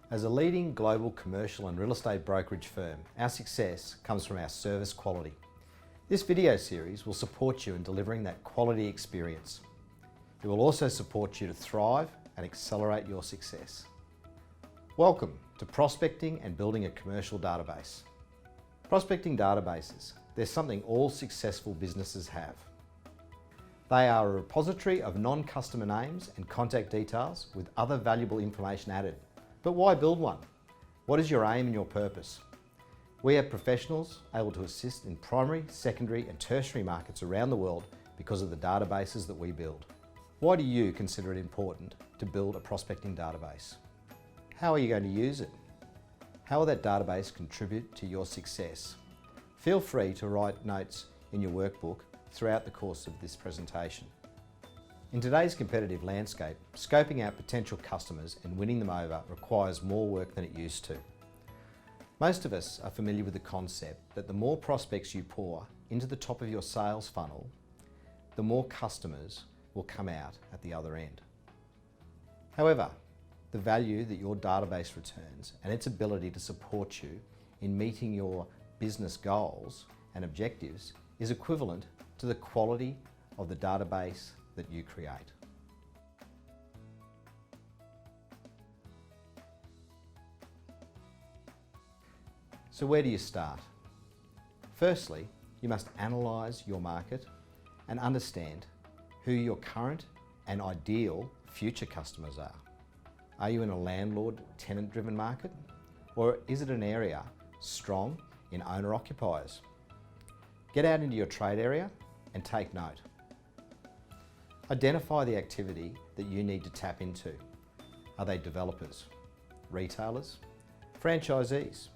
As a leading global commercial and real estate brokerage firm, our success comes from our service quality. This video series will support you in delivering that quality experience. It will also support you to thrive and accelerate your success. Welcome to prospecting and building a commercial database. Prospecting databases, they're something all successful businesses have. They are a repository of non-customer names and contact details with other valuable information added. But why build one? What is your aim and your purpose? We have professionals able to assist in primary, secondary and tertiary markets around the world because of the databases that we build. Why do you consider it important to build a prospecting database? How are you going to use it? How will that database contribute to your success? Feel free to write notes in your workbook throughout the course of this presentation. In today's competitive landscape, scoping out potential customers and winning them over requires more work than it used to. Most of us are familiar with the concept that the more prospects you pour into the top of your sales funnel, the more customers will come out at the other end. However, the value that your database returns and its ability to support you in meeting your business goals and objectives is equivalent to the quality of the database that you create. So where do you start? Firstly, you must analyse your market and understand who your current and ideal future customers are. Are you in a landlord-tenant driven market? Or is it an area strong in owner-occupiers? Get out into your trade area and take note. Identify the activity that you need to tap into. Are they developers, retailers, franchisees?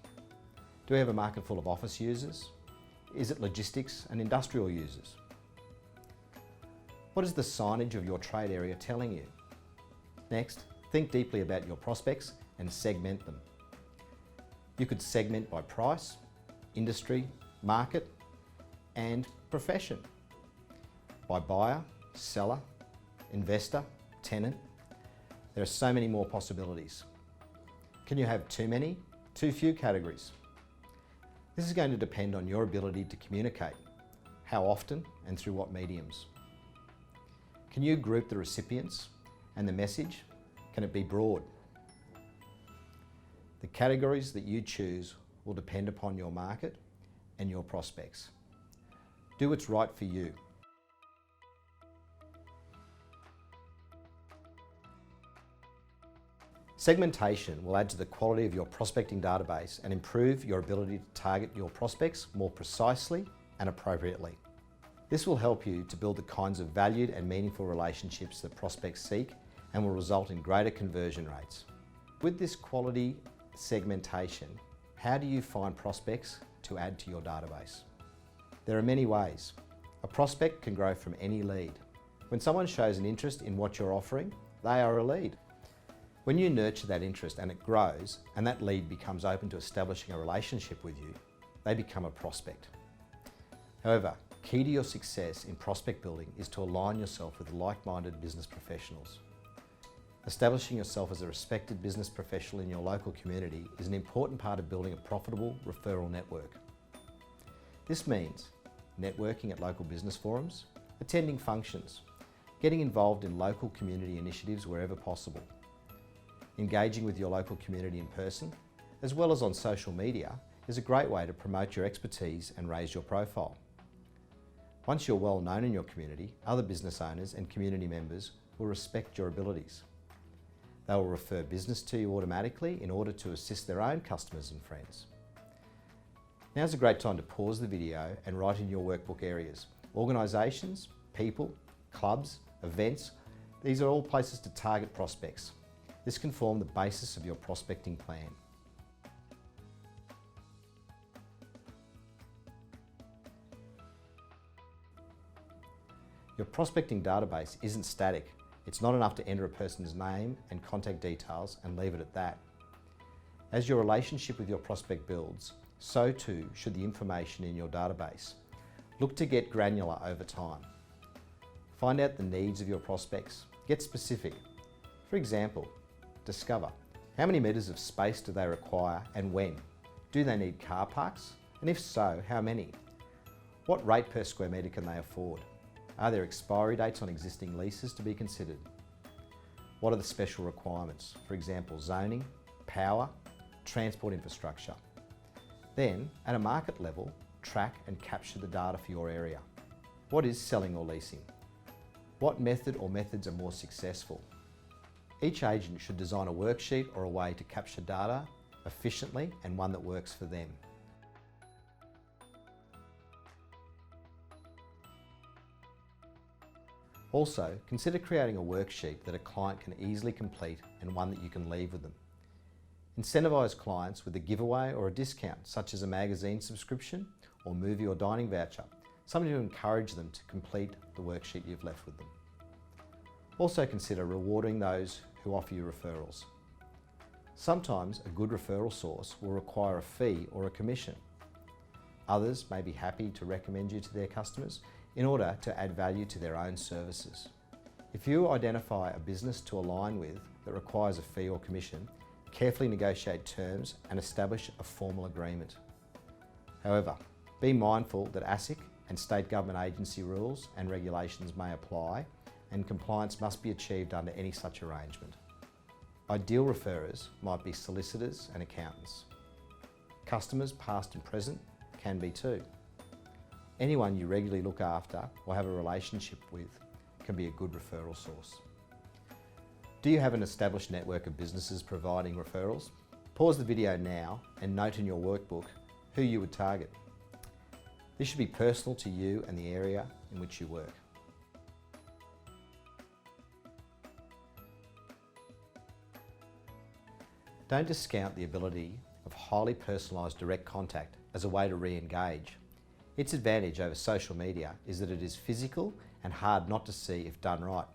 Do we have a market full of office users? Is it logistics and industrial users? What is the signage of your trade area telling you? Next, think deeply about your prospects and segment them. You could segment by price, industry, market, and profession. By buyer, seller, investor, tenant. There are so many more possibilities. Can you have too many, too few categories? This is going to depend on your ability to communicate, how often and through what mediums. Can you group the recipients and the message? Can it be broad? The categories that you choose will depend upon your market and your prospects. Do what's right for you. Segmentation will add to the quality of your prospecting database and improve your ability to target your prospects more precisely and appropriately. This will help you to build the kinds of valued and meaningful relationships that prospects seek and will result in greater conversion rates. With this quality segmentation, how do you find prospects to add to your database? There are many ways. A prospect can grow from any lead. When someone shows an interest in what you're offering, they are a lead. When you nurture that interest and it grows, and that lead becomes open to establishing a relationship with you, they become a prospect. However, key to your success in prospect building is to align yourself with like-minded business professionals. Establishing yourself as a respected business professional in your local community is an important part of building a profitable referral network. This means networking at local business forums, attending functions, getting involved in local community initiatives wherever possible. Engaging with your local community in person, as well as on social media, is a great way to promote your expertise and raise your profile. Once you're well known in your community, other business owners and community members will respect your abilities. They will refer business to you automatically in order to assist their own customers and friends. Now's a great time to pause the video and write in your workbook areas. Organisations, people, clubs, events, these are all places to target prospects. This can form the basis of your prospecting plan. Your prospecting database isn't static. It's not enough to enter a person's name and contact details and leave it at that. As your relationship with your prospect builds, so too should the information in your database. Look to get granular over time. Find out the needs of your prospects. Get specific. For example, discover How many metres of space do they require and when? Do they need car parks? And if so, how many? What rate per square metre can they afford? Are there expiry dates on existing leases to be considered? What are the special requirements? For example, zoning, power, transport infrastructure. Then, at a market level, track and capture the data for your area. What is selling or leasing? What method or methods are more successful? Each agent should design a worksheet or a way to capture data efficiently and one that works for them. Also, consider creating a worksheet that a client can easily complete and one that you can leave with them. Incentivise clients with a giveaway or a discount, such as a magazine subscription or movie or dining voucher, something to encourage them to complete the worksheet you've left with them. Also consider rewarding those who offer you referrals. Sometimes a good referral source will require a fee or a commission. Others may be happy to recommend you to their customers in order to add value to their own services. If you identify a business to align with that requires a fee or commission, carefully negotiate terms and establish a formal agreement. However, be mindful that ASIC and state government agency rules and regulations may apply, and compliance must be achieved under any such arrangement. Ideal referrers might be solicitors and accountants. Customers, past and present, can be too. Anyone you regularly look after or have a relationship with can be a good referral source. Do you have an established network of businesses providing referrals? Pause the video now and note in your workbook who you would target. This should be personal to you and the area in which you work. Don't discount the ability of highly personalised direct contact as a way to re-engage. Its advantage over social media is that it is physical and hard not to see if done right.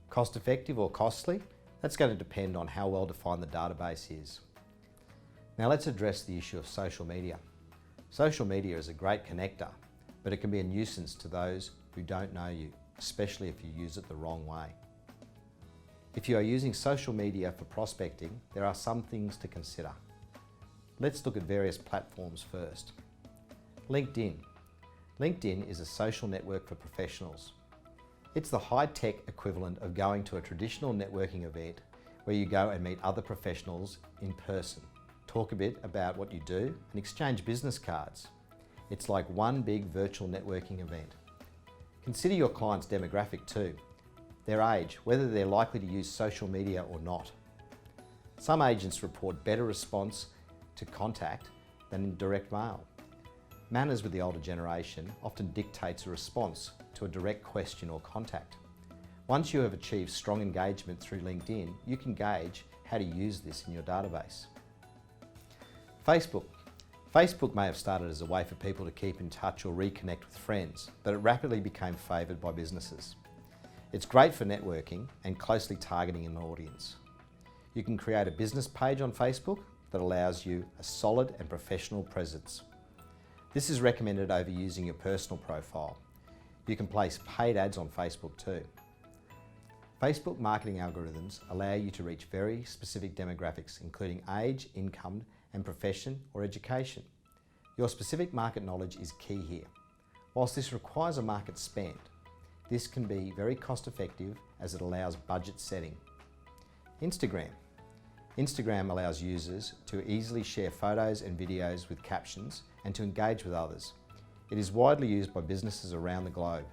Cost effective or costly? That's going to depend on how well defined the database is. Now let's address the issue of social media. Social media is a great connector, but it can be a nuisance to those who don't know you, especially if you use it the wrong way. If you are using social media for prospecting, there are some things to consider. Let's look at various platforms first. LinkedIn. LinkedIn is a social network for professionals. It's the high-tech equivalent of going to a traditional networking event where you go and meet other professionals in person, talk a bit about what you do, and exchange business cards. It's like one big virtual networking event. Consider your client's demographic too. Their age, whether they're likely to use social media or not. Some agents report better response to contact than in direct mail. Manners with the older generation often dictates a response to a direct question or contact. Once you have achieved strong engagement through LinkedIn, you can gauge how to use this in your database. Facebook. Facebook may have started as a way for people to keep in touch or reconnect with friends, but it rapidly became favoured by businesses. It's great for networking and closely targeting an audience. You can create a business page on Facebook that allows you a solid and professional presence. This is recommended over using your personal profile. You can place paid ads on Facebook too. Facebook marketing algorithms allow you to reach very specific demographics, including age, income, and profession or education. Your specific market knowledge is key here. Whilst this requires a market spend, this can be very cost effective as it allows budget setting. Instagram. Instagram allows users to easily share photos and videos with captions and to engage with others. It is widely used by businesses around the globe.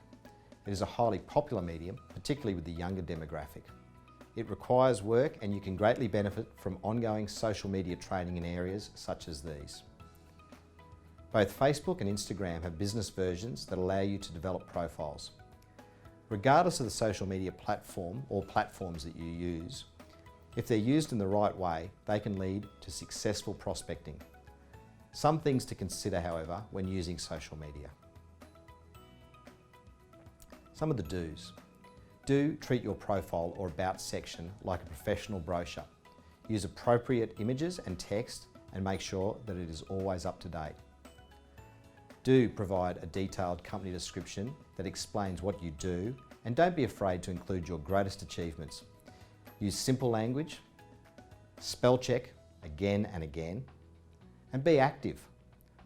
It is a highly popular medium, particularly with the younger demographic. It requires work and you can greatly benefit from ongoing social media training in areas such as these. Both Facebook and Instagram have business versions that allow you to develop profiles. Regardless of the social media platform or platforms that you use, if they're used in the right way, they can lead to successful prospecting. Some things to consider, however, when using social media. Some of the do's. Do treat your profile or about section like a professional brochure. Use appropriate images and text and make sure that it is always up to date. Do provide a detailed company description that explains what you do, and don't be afraid to include your greatest achievements. Use simple language Spell check again and again, and be active.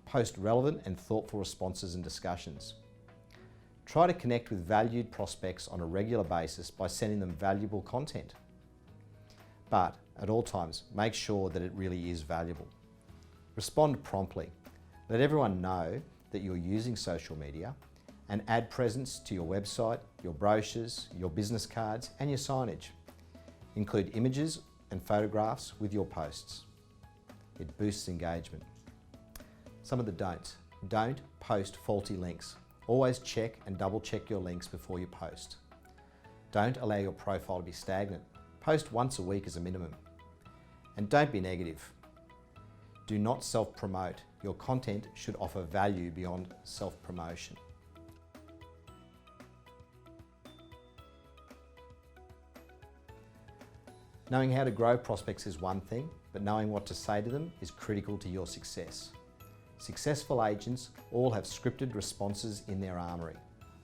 Post relevant and thoughtful responses and discussions. Try to connect with valued prospects on a regular basis by sending them valuable content. But at all times, make sure that it really is valuable. Respond promptly. Let everyone know that you're using social media, and add presence to your website, your brochures, your business cards, and your signage. Include images and photographs with your posts. It boosts engagement. Some of the don'ts. Don't post faulty links. Always check and double check your links before you post. Don't allow your profile to be stagnant. Post once a week as a minimum. And don't be negative. Do not self-promote. Your content should offer value beyond self-promotion. Knowing how to grow prospects is one thing, but knowing what to say to them is critical to your success. Successful agents all have scripted responses in their armoury.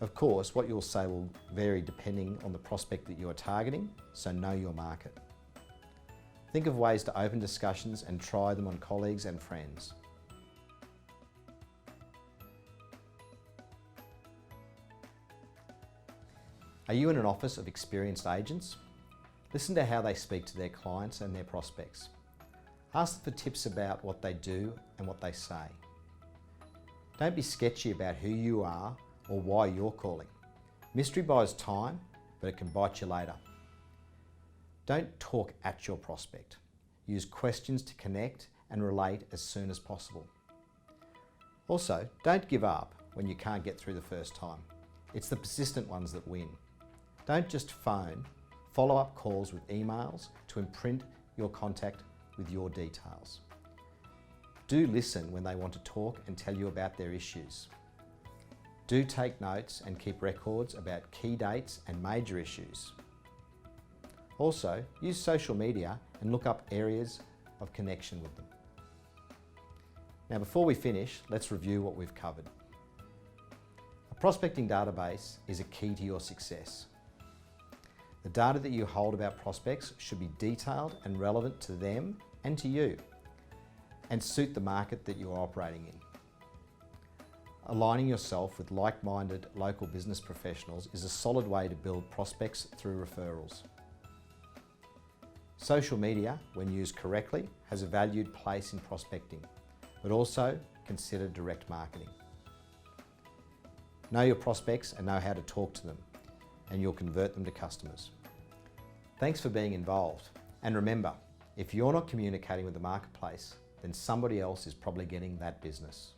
Of course, what you'll say will vary depending on the prospect that you are targeting, so know your market. Think of ways to open discussions and try them on colleagues and friends. Are you in an office of experienced agents? Listen to how they speak to their clients and their prospects. Ask them for tips about what they do and what they say. Don't be sketchy about who you are or why you're calling. Mystery buys time, but it can bite you later. Don't talk at your prospect. Use questions to connect and relate as soon as possible. Also, don't give up when you can't get through the first time. It's the persistent ones that win. Don't just phone. Follow-up calls with emails to imprint your contact with your details. Do listen when they want to talk and tell you about their issues. Do take notes and keep records about key dates and major issues. Also, use social media and look up areas of connection with them. Now, before we finish, let's review what we've covered. A prospecting database is a key to your success. The data that you hold about prospects should be detailed and relevant to them and to you, and suit the market that you are operating in. Aligning yourself with like-minded local business professionals is a solid way to build prospects through referrals. Social media, when used correctly, has a valued place in prospecting, but also consider direct marketing. Know your prospects and know how to talk to them, and you'll convert them to customers. Thanks for being involved. And remember, if you're not communicating with the marketplace, then somebody else is probably getting that business.